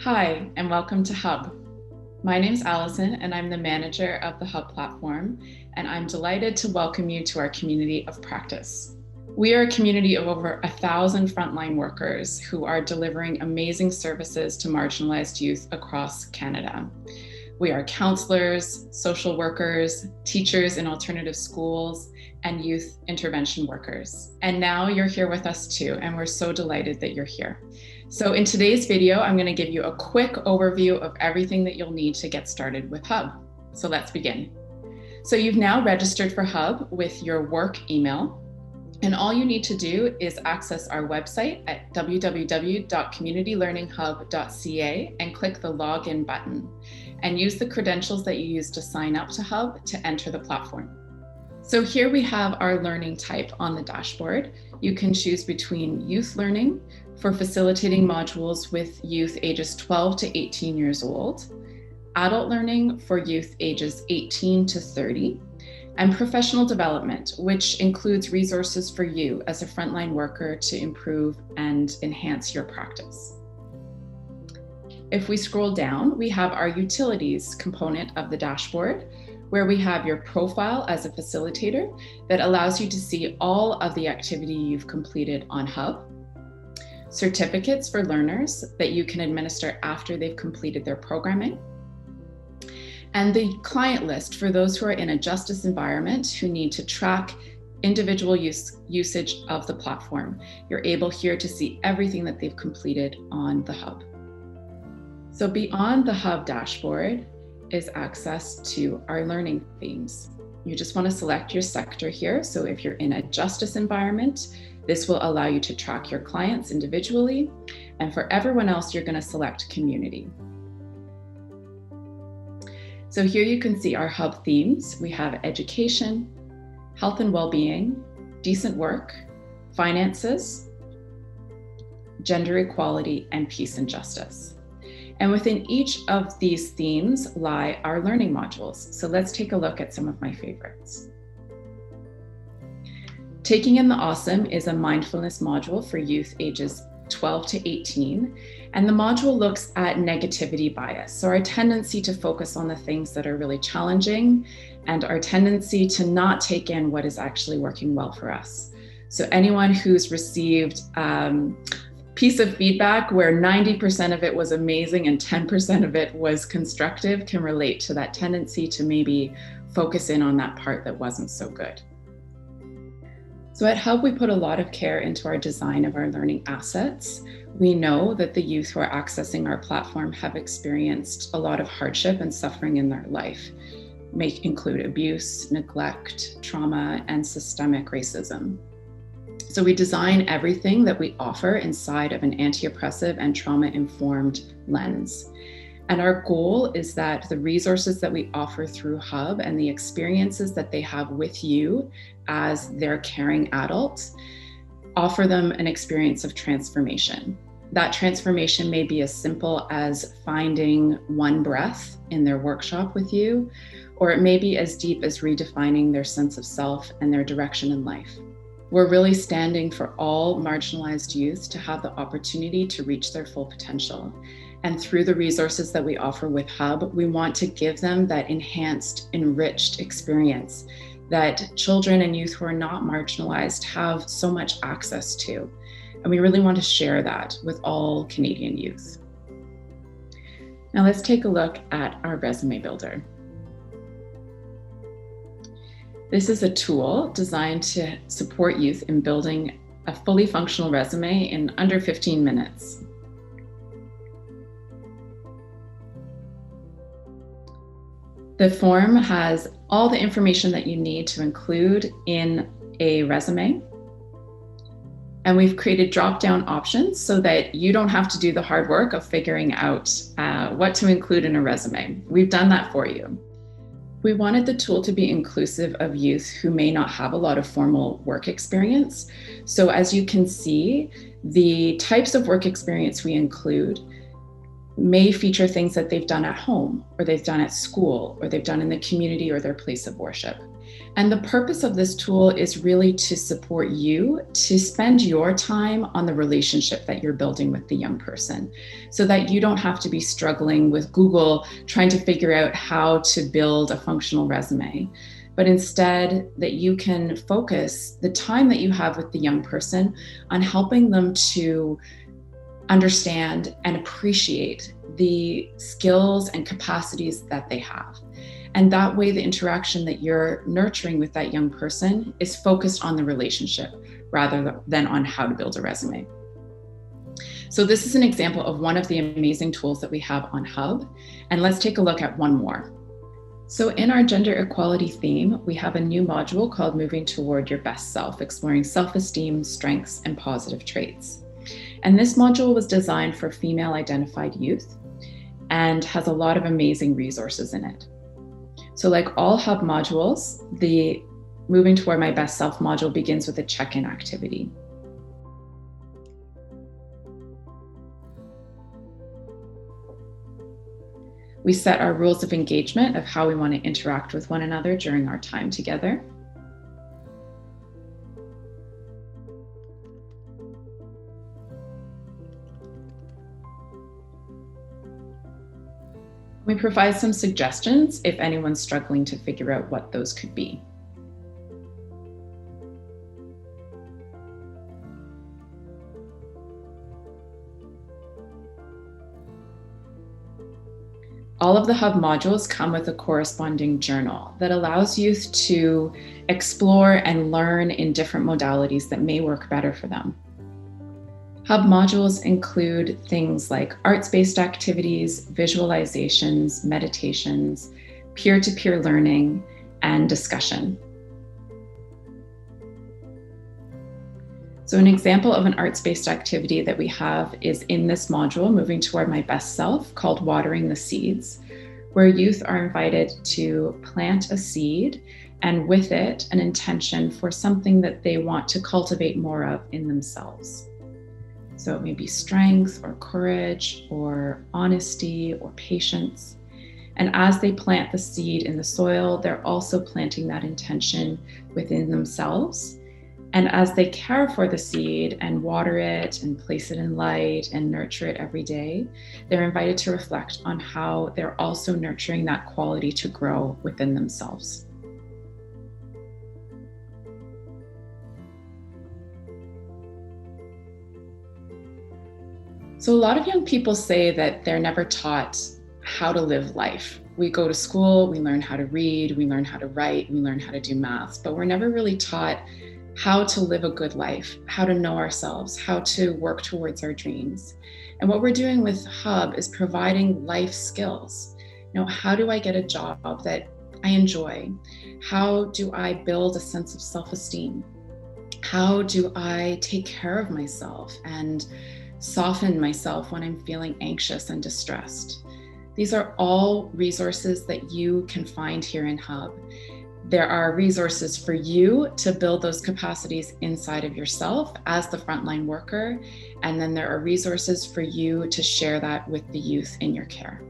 Hi, and welcome to Hub. My name's Allison, and I'm the manager of the Hub platform, and I'm delighted to welcome you to our community of practice. We are a community of over 1,000 frontline workers who are delivering amazing services to marginalized youth across Canada. We are counselors, social workers, teachers in alternative schools, and youth intervention workers. And now you're here with us too, and we're so delighted that you're here. So in today's video, I'm going to give you a quick overview of everything that you'll need to get started with Hub. So let's begin. So you've now registered for Hub with your work email. And all you need to do is access our website at www.communitylearninghub.ca and click the login button and use the credentials that you used to sign up to Hub to enter the platform. So here we have our learning type on the dashboard. You can choose between youth learning for facilitating modules with youth ages 12 to 18 years old, adult learning for youth ages 18 to 30, and professional development, which includes resources for you as a frontline worker to improve and enhance your practice. If we scroll down, we have our utilities component of the dashboard, where we have your profile as a facilitator that allows you to see all of the activity you've completed on Hub, certificates for learners that you can administer after they've completed their programming, and the client list for those who are in a justice environment who need to track individual usage of the platform. You're able here to see everything that they've completed on the Hub. So beyond the Hub dashboard is access to our learning themes. You just want to select your sector here. So if you're in a justice environment, this will allow you to track your clients individually. And for everyone else, you're going to select community. So here you can see our Hub themes. We have education, health and well-being, decent work, finances, gender equality, and peace and justice. And within each of these themes lie our learning modules. So let's take a look at some of my favorites. Taking in the Awesome is a mindfulness module for youth ages 12 to 18. And the module looks at negativity bias. So our tendency to focus on the things that are really challenging and our tendency to not take in what is actually working well for us. So anyone who's received piece of feedback where 90% of it was amazing and 10% of it was constructive can relate to that tendency to maybe focus in on that part that wasn't so good. So at Hub, we put a lot of care into our design of our learning assets. We know that the youth who are accessing our platform have experienced a lot of hardship and suffering in their life, may include abuse, neglect, trauma, and systemic racism. So we design everything that we offer inside of an anti-oppressive and trauma-informed lens. And our goal is that the resources that we offer through Hub and the experiences that they have with you as their caring adults offer them an experience of transformation. That transformation may be as simple as finding one breath in their workshop with you, or it may be as deep as redefining their sense of self and their direction in life. We're really standing for all marginalized youth to have the opportunity to reach their full potential. And through the resources that we offer with Hub, we want to give them that enhanced, enriched experience that children and youth who are not marginalized have so much access to. And we really want to share that with all Canadian youth. Now let's take a look at our resume builder. This is a tool designed to support youth in building a fully functional resume in under 15 minutes. The form has all the information that you need to include in a resume. And we've created drop-down options so that you don't have to do the hard work of figuring out what to include in a resume. We've done that for you. We wanted the tool to be inclusive of youth who may not have a lot of formal work experience. So as you can see, the types of work experience we include may feature things that they've done at home, or they've done at school, or they've done in the community or their place of worship. And the purpose of this tool is really to support you to spend your time on the relationship that you're building with the young person, so that you don't have to be struggling with Google trying to figure out how to build a functional resume, but instead that you can focus the time that you have with the young person on helping them to understand and appreciate the skills and capacities that they have. And that way, the interaction that you're nurturing with that young person is focused on the relationship rather than on how to build a resume. So this is an example of one of the amazing tools that we have on Hub. And let's take a look at one more. So in our gender equality theme, we have a new module called Moving Toward Your Best Self, exploring self-esteem, strengths, and positive traits. And this module was designed for female identified youth and has a lot of amazing resources in it. So like all Hub modules, the Moving Toward My Best Self module begins with a check-in activity. We set our rules of engagement of how we want to interact with one another during our time together. We provide some suggestions if anyone's struggling to figure out what those could be. All of the Hub modules come with a corresponding journal that allows youth to explore and learn in different modalities that may work better for them. Hub modules include things like arts-based activities, visualizations, meditations, peer-to-peer learning, and discussion. So an example of an arts-based activity that we have is in this module, Moving Toward My Best Self, called Watering the Seeds, where youth are invited to plant a seed and with it an intention for something that they want to cultivate more of in themselves. So it may be strength or courage or honesty or patience. And as they plant the seed in the soil, they're also planting that intention within themselves. And as they care for the seed and water it and place it in light and nurture it every day, they're invited to reflect on how they're also nurturing that quality to grow within themselves. So a lot of young people say that they're never taught how to live life. We go to school, we learn how to read, we learn how to write, we learn how to do maths, but we're never really taught how to live a good life, how to know ourselves, how to work towards our dreams. And what we're doing with Hub is providing life skills. How do I get a job that I enjoy? How do I build a sense of self-esteem? How do I take care of myself and soften myself when I'm feeling anxious and distressed? These are all resources that you can find here in Hub. There are resources for you to build those capacities inside of yourself as the frontline worker, and then there are resources for you to share that with the youth in your care.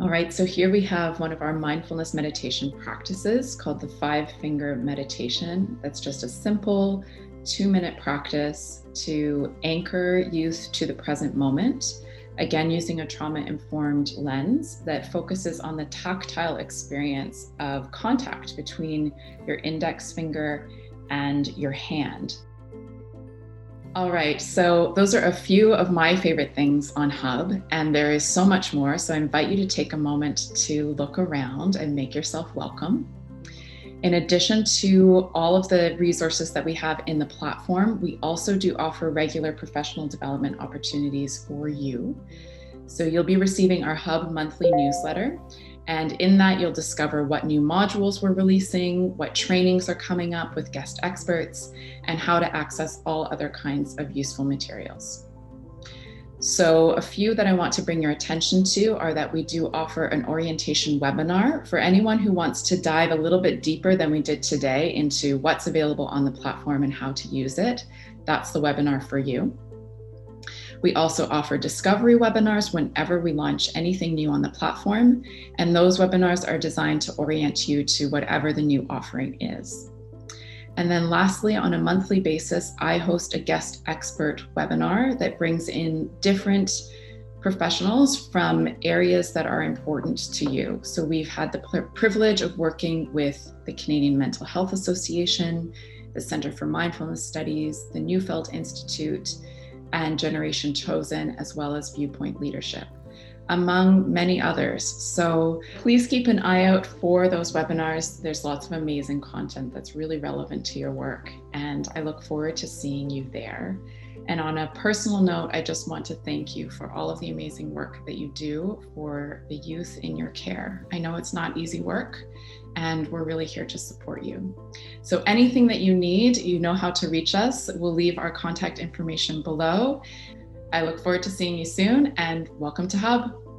All right, so here we have one of our mindfulness meditation practices called the 5-finger meditation. That's just a simple 2-minute practice to anchor youth to the present moment. Again, using a trauma-informed lens that focuses on the tactile experience of contact between your index finger and your hand. All right, so those are a few of my favorite things on Hub, and there is so much more. So I invite you to take a moment to look around and make yourself welcome. In addition to all of the resources that we have in the platform, we also do offer regular professional development opportunities for you. So you'll be receiving our Hub monthly newsletter, and in that you'll discover what new modules we're releasing, what trainings are coming up with guest experts, and how to access all other kinds of useful materials. So a few that I want to bring your attention to are that we do offer an orientation webinar for anyone who wants to dive a little bit deeper than we did today into what's available on the platform and how to use it. That's the webinar for you. We also offer discovery webinars whenever we launch anything new on the platform, and those webinars are designed to orient you to whatever the new offering is. And then lastly, on a monthly basis, I host a guest expert webinar that brings in different professionals from areas that are important to you. So we've had the privilege of working with the Canadian Mental Health Association, the Centre for Mindfulness Studies, the Neufeld Institute, and Generation Chosen, as well as Viewpoint Leadership, among many others. So please keep an eye out for those webinars. There's lots of amazing content that's really relevant to your work, and I look forward to seeing you there. And on a personal note, I just want to thank you for all of the amazing work that you do for the youth in your care. I know it's not easy work, and we're really here to support you. So anything that you need, you know how to reach us. We'll leave our contact information below. I look forward to seeing you soon, and welcome to Hub.